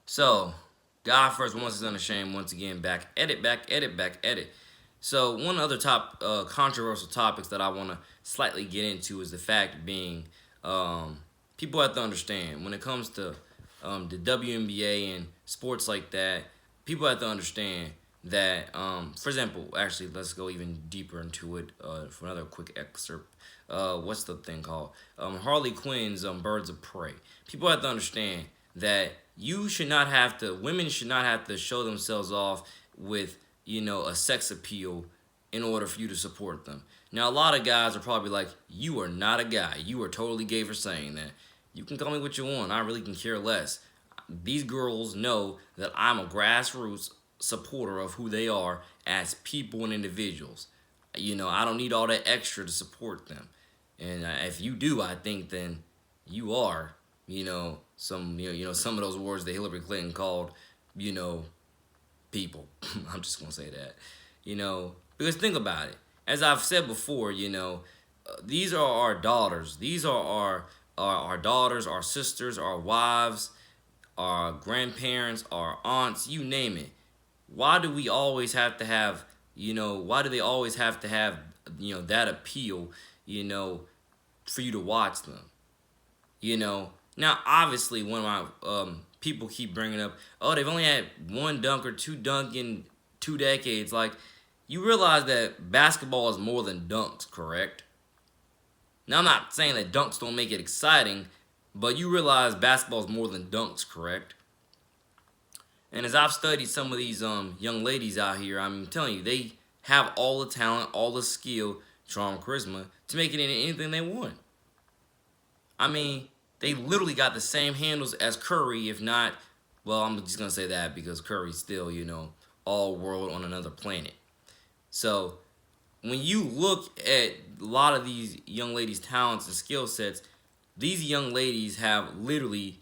So, God first, once is unashamed, once again, back edit. So, one other controversial topics that I want to slightly get into is the fact being, people have to understand when it comes to the WNBA and sports like that, people have to understand that, for example, actually, let's go even deeper into it for another quick excerpt. What's the thing called? Harley Quinn's Birds of Prey. People have to understand that women should not have to show themselves off with, a sex appeal in order for you to support them. Now, a lot of guys are probably like, you are not a guy. You are totally gay for saying that. You can call me what you want. I really can care less. These girls know that I'm a grassroots supporter of who they are as people and individuals. I don't need all that extra to support them. And if you do, I think then you are, some of those words that Hillary Clinton called, you know, people. I'm just gonna say that, because think about it. As I've said before, these are our daughters. These are our daughters, our sisters, our wives, our grandparents, our aunts, you name it. Why do we always have to have, why do they always have to have, that appeal, you know, for you to watch them? Now obviously one of my people keep bringing up, oh, they've only had one dunk or two dunk in 2 decades. Like, you realize that basketball is more than dunks, correct? Now I'm not saying that dunks don't make it exciting, but you realize basketball is more than dunks, correct? And as I've studied some of these young ladies out here, I'm telling you, they have all the talent, all the skill, charm, charisma to make it into anything they want. I mean, they literally got the same handles as Curry, if not, well, I'm just gonna say that because Curry's still, all world on another planet. So when you look at a lot of these young ladies' talents and skill sets, these young ladies have literally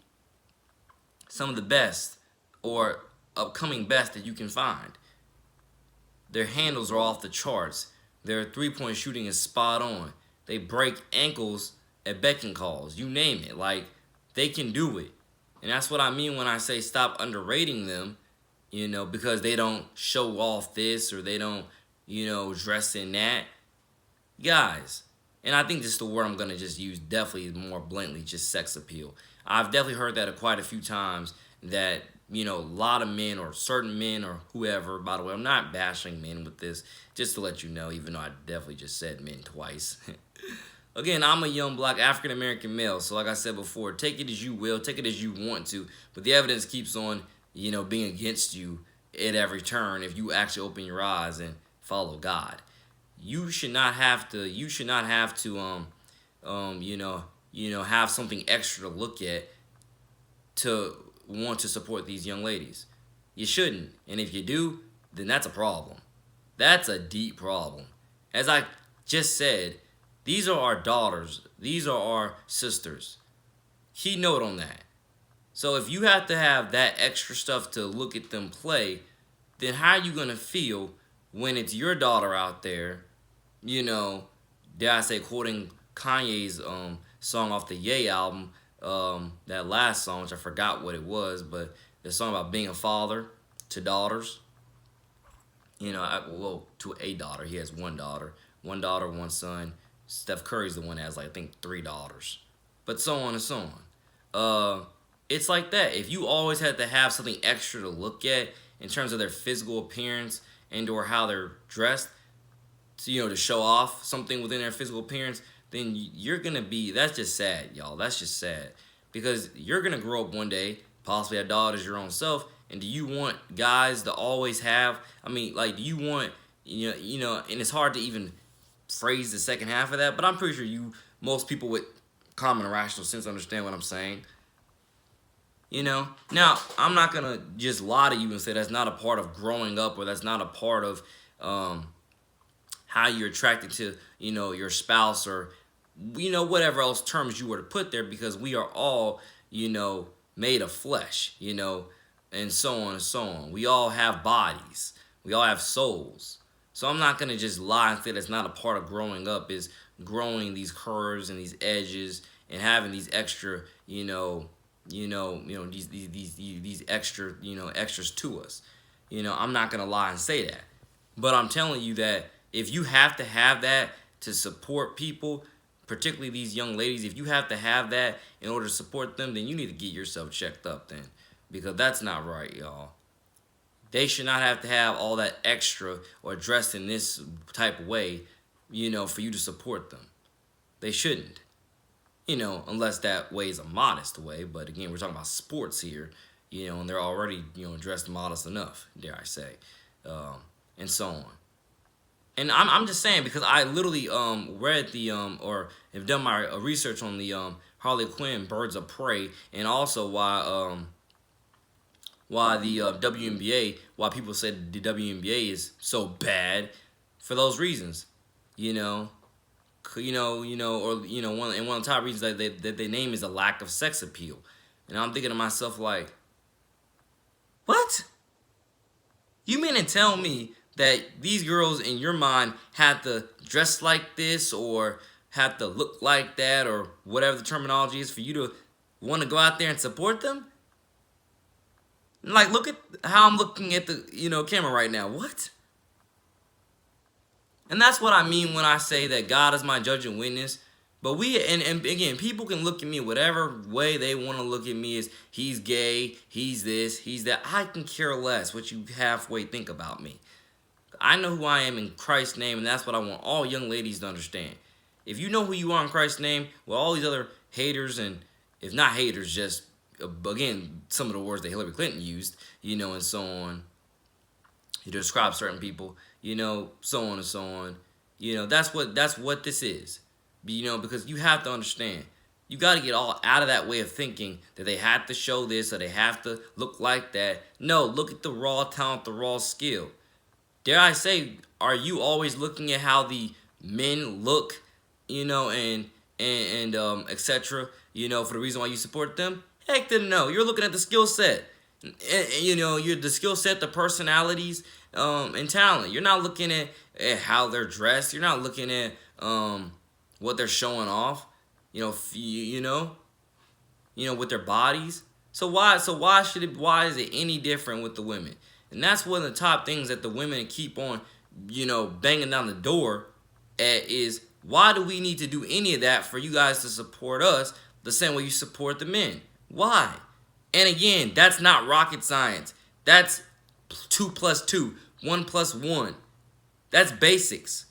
some of the best or upcoming best that you can find. Their handles are off the charts. Their three-point shooting is spot on. They break ankles at beckon calls. You name it. Like, they can do it. And that's what I mean when I say stop underrating them, because they don't show off this or they don't, dress in that. Guys, and I think this is the word I'm going to just use definitely more blatantly, just sex appeal. I've definitely heard that quite a few times that, a lot of men or certain men or whoever, by the way, I'm not bashing men with this, just to let you know, even though I definitely just said men twice. Again, I'm a young black African American male, so like I said before, take it as you will, take it as you want to, but the evidence keeps on, being against you at every turn if you actually open your eyes and follow God. You should not have to. You should not have to. Have something extra to look at to want to support these young ladies. You shouldn't, and if you do, then that's a problem. That's a deep problem. As I just said, these are our daughters. These are our sisters. Key note on that. So if you have to have that extra stuff to look at them play, then how are you going to feel when it's your daughter out there, dare I say, quoting Kanye's song off the Ye album, that last song, which I forgot what it was, but the song about being a father to daughters, to a daughter. He has one daughter, one son. Steph Curry's the one that has, like, I think 3 daughters, but so on and so on. It's like that. If you always had to have something extra to look at in terms of their physical appearance and or how they're dressed, to show off something within their physical appearance, then you're gonna be. That's just sad, y'all. That's just sad because you're gonna grow up one day, possibly have daughters your own self. And do you want guys to always have? I mean, like, do you want And it's hard to even phrase the second half of that, but I'm pretty sure most people with common rational sense understand what I'm saying. Now, I'm not going to just lie to you and say that's not a part of growing up or that's not a part of how you're attracted to, your spouse or, whatever else terms you were to put there, because we are all, made of flesh, and so on and so on. We all have bodies. We all have souls. So I'm not going to just lie and say that's not a part of growing up, is growing these curves and these edges and having these extra, these extra, extras to us. I'm not gonna lie and say that, but I'm telling you that if you have to have that to support people, particularly these young ladies, if you have to have that in order to support them, then you need to get yourself checked up then, because that's not right, y'all. They should not have to have all that extra or dressed in this type of way, for you to support them. They shouldn't, unless that way is a modest way. But again, we're talking about sports here, and they're already, dressed modest enough, dare I say, and so on. And I'm just saying, because I literally read the or have done my research on the Harley Quinn Birds of Prey, and also why the WNBA, why people said the WNBA is so bad, for those reasons, you know, one of the top reasons that they name is a lack of sex appeal, and I'm thinking to myself like, what? You mean to tell me that these girls in your mind have to dress like this or have to look like that or whatever the terminology is for you to want to go out there and support them? Like, look at how I'm looking at the, camera right now. What? And that's what I mean when I say that God is my judge and witness. But and again, people can look at me whatever way they want to look at me, as he's gay, he's this, he's that. I can care less what you halfway think about me. I know who I am in Christ's name, and that's what I want all young ladies to understand. If you know who you are in Christ's name, well, all these other haters, and if not haters, just, again, some of the words that Hillary Clinton used, and so on, to describe certain people, so on and so on. That's what this is. Because you have to understand, you got to get all out of that way of thinking that they have to show this or they have to look like that. No, look at the raw talent, the raw skill. Dare I say, are you always looking at how the men look, and etc., for the reason why you support them? Heck to no. You're looking at the skill set. You're the skill set, the personalities, and talent. You're not looking at how they're dressed. You're not looking at what they're showing off. With their bodies. So why is it any different with the women? And that's one of the top things that the women keep on, banging down the door at, is why do we need to do any of that for you guys to support us the same way you support the men? Why? And again, that's not rocket science. That's 2 plus 2, 1 plus 1. That's basics.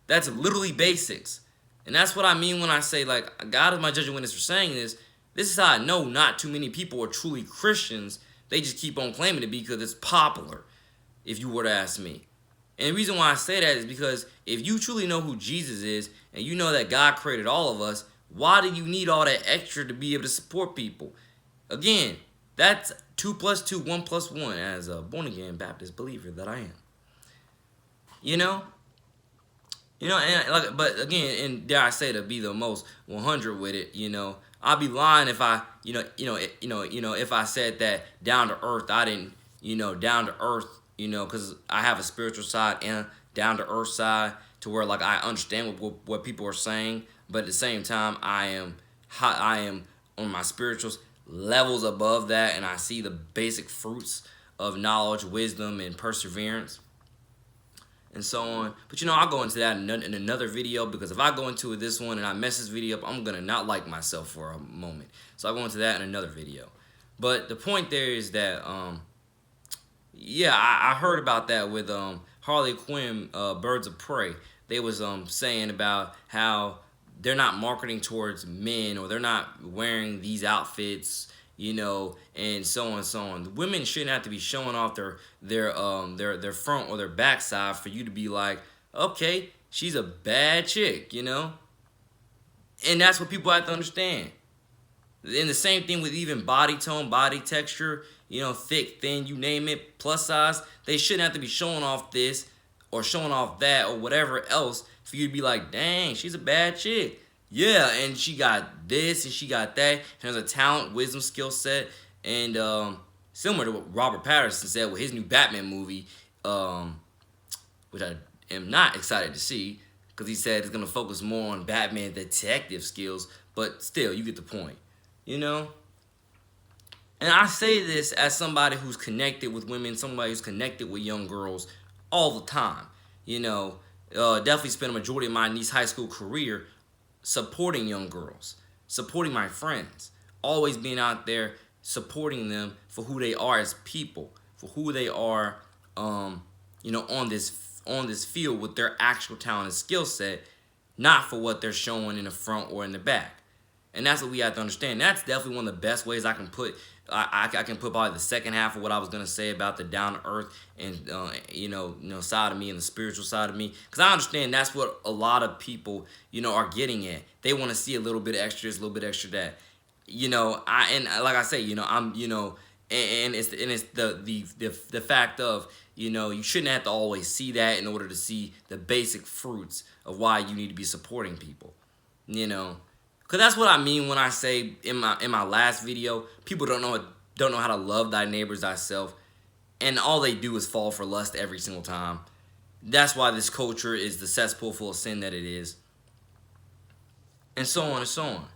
That's literally basics. And that's what I mean when I say, like, God is my judge and witness for saying this. This is how I know not too many people are truly Christians. They just keep on claiming to be because it's popular, if you were to ask me. And the reason why I say that is because if you truly know who Jesus is and you know that God created all of us, why do you need all that extra to be able to support people? Again, that's 2 plus 2, 1 plus 1, as a born-again Baptist believer that I am. But again, and dare I say, to be the most 100 with it, I'd be lying if I, if I said that down to earth, I didn't, down to earth, because I have a spiritual side and a down to earth side, to where, like, I understand what people are saying, but at the same time, I am on my spiritual levels above that, and I see the basic fruits of knowledge, wisdom, and perseverance, and so on. But I'll go into that in another video, because if I go into this one and I mess this video up, I'm gonna not like myself for a moment. So I'll go into that in another video. But the point there is that I heard about that with Harley Quinn, Birds of Prey. They was saying about how they're not marketing towards men, or they're not wearing these outfits, and so on and so on. The women shouldn't have to be showing off their front or their backside for you to be like, okay, she's a bad chick, And that's what people have to understand. And the same thing with even body tone, body texture, thick, thin, you name it, plus size. They shouldn't have to be showing off this or showing off that or whatever else for you to be like, dang, she's a bad chick. Yeah, and she got this and she got that. And there's a talent, wisdom, skill set. And similar to what Robert Pattinson said with his new Batman movie, which I am not excited to see, because he said it's going to focus more on Batman detective skills. But still, you get the point, And I say this as somebody who's connected with women, somebody who's connected with young girls all the time. You know, definitely spent a majority of my niece high school career supporting young girls, supporting my friends, always being out there supporting them for who they are as people, for who they are, on this field with their actual talent and skill set, not for what they're showing in the front or in the back. And that's what we have to understand. That's definitely one of the best ways I can put. I can put probably the second half of what I was gonna say about the down to earth and side of me and the spiritual side of me, because I understand that's what a lot of people are getting at. They want to see a little bit extra, a little bit extra that, like I say, I'm and it's the fact of you shouldn't have to always see that in order to see the basic fruits of why you need to be supporting people. Cause that's what I mean when I say in my last video, people don't know how to love thy neighbors thyself, and all they do is fall for lust every single time. That's why this culture is the cesspool full of sin that it is, and so on and so on.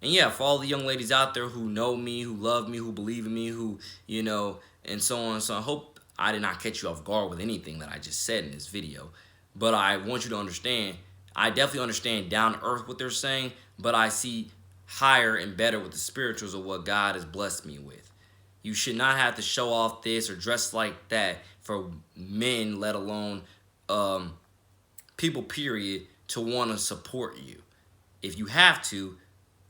And yeah, for all the young ladies out there who know me, who love me, who believe in me, who and so on and so on. I hope I did not catch you off guard with anything that I just said in this video, but I want you to understand. I definitely understand down to earth what they're saying, but I see higher and better with the spirituals of what God has blessed me with. You should not have to show off this or dress like that for men, let alone people, period, to want to support you. If you have to,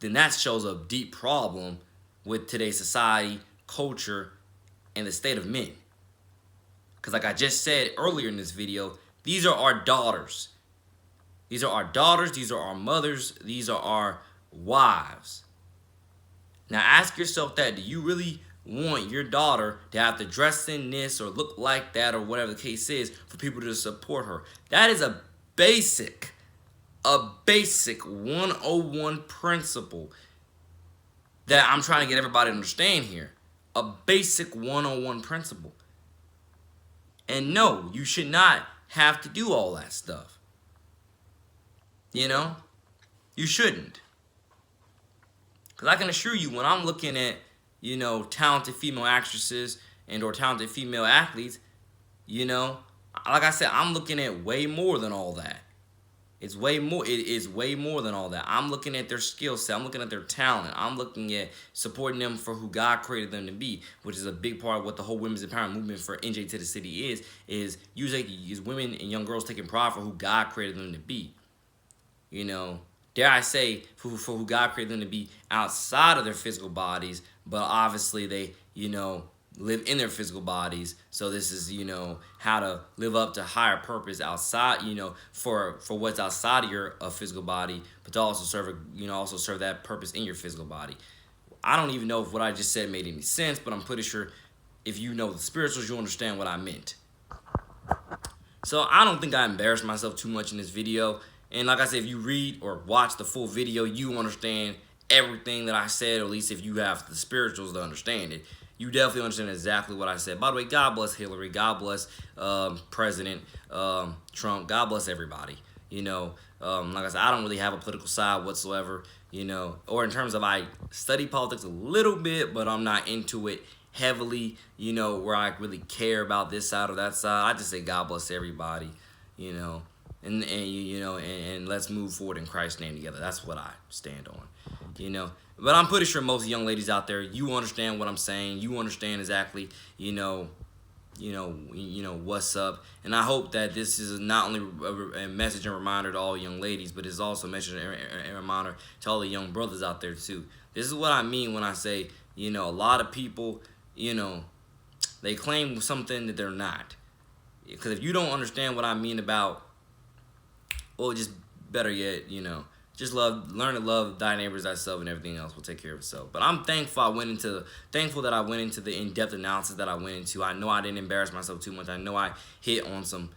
then that shows a deep problem with today's society, culture, and the state of men. Because like I just said earlier in this video, these are our daughters. These are our daughters, these are our mothers, these are our wives. Now ask yourself that, do you really want your daughter to have to dress in this or look like that or whatever the case is for people to support her? That is a basic 101 principle that I'm trying to get everybody to understand here. A basic 101 principle. And no, you should not have to do all that stuff. You shouldn't. Because I can assure you, when I'm looking at, talented female actresses and or talented female athletes, like I said, I'm looking at way more than all that. It's way more. It is way more than all that. I'm looking at their skill set. I'm looking at their talent. I'm looking at supporting them for who God created them to be, which is a big part of what the whole women's empowerment movement for NJ to the City is women and young girls taking pride for who God created them to be. Dare I say, for who God created them to be outside of their physical bodies, but obviously they, live in their physical bodies. So this is, how to live up to higher purpose outside, for what's outside of your physical body, but to also serve that purpose in your physical body. I don't even know if what I just said made any sense, but I'm pretty sure if you know the spirituals, you'll understand what I meant. So I don't think I embarrassed myself too much in this video. And like I said, if you read or watch the full video, you understand everything that I said, or at least if you have the spirituals to understand it. You definitely understand exactly what I said. By the way, God bless Hillary. God bless President Trump. God bless everybody. Like I said, I don't really have a political side whatsoever, or in terms of I study politics a little bit, but I'm not into it heavily, where I really care about this side or that side. I just say God bless everybody, and let's move forward in Christ's name together. That's what I stand on, But I'm pretty sure most young ladies out there, you understand what I'm saying. You understand exactly, what's up. And I hope that this is not only a message and reminder to all young ladies, but it's also a message and reminder to all the young brothers out there too. This is what I mean when I say, a lot of people, they claim something that they're not. Because if you don't understand what I mean about, or just better yet, just learn to love thy neighbors thyself, and everything else will take care of itself. But I'm thankful that I went into the in-depth analysis that I went into. I know I didn't embarrass myself too much. I know I hit on some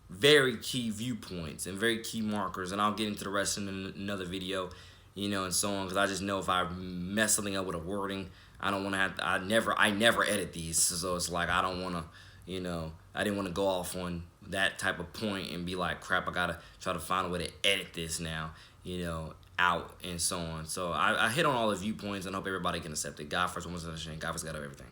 very key viewpoints and very key markers, and I'll get into the rest in another video, and so on, because I just know if I mess something up with a wording, I don't want to have to, I never edit these, so it's like I don't want to, I didn't want to go off on that type of point and be like, crap, I gotta try to find a way to edit this now. out and so on. So I hit on all the viewpoints and hope everybody can accept it. God first, woman's understanding. God first, God of everything.